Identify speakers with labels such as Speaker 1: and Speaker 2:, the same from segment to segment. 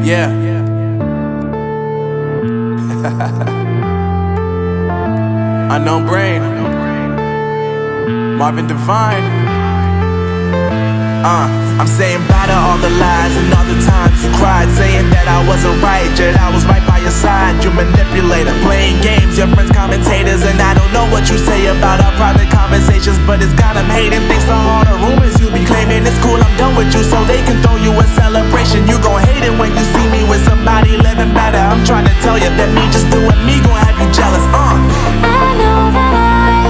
Speaker 1: Yeah. Unknown Brain, Marvin Divine. I'm saying bye to all the lies and all the times you cried, saying that I wasn't right, yet I was right by your side. You manipulator, playing games, your friends commentators, and I don't know what you say about our private conversations, but it's got them hating. Thanks to all the rumors you be claiming, it's cool, I'm done with you, so they can throw you a celebration. You gon' hate it when you see me with somebody living better. I'm trying to tell you that me just doing me gon' have you jealous.
Speaker 2: I know that I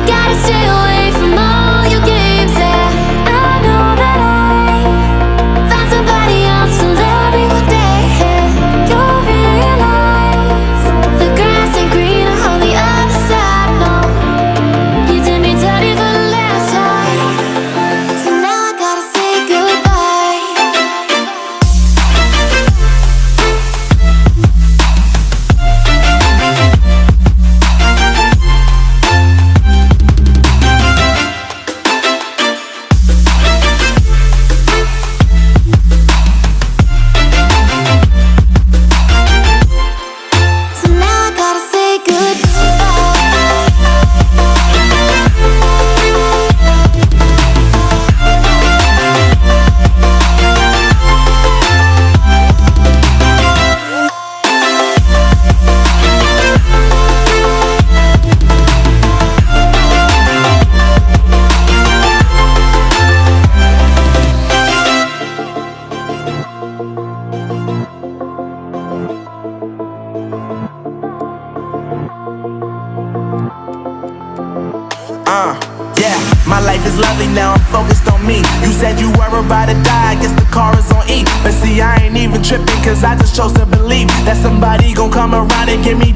Speaker 2: gotta stay away from all your games, yeah. I know that I found somebody else to love me one day, yeah. You'll realize the grass ain't greener on the other side, no. You did me dirty for the last time, so now I gotta say goodbye.
Speaker 1: Yeah, my life is lovely now, I'm focused on me. You said you were about to die, I guess the car is on E. But see, I ain't even tripping, cause I just chose to believe that somebody gon' come around and give me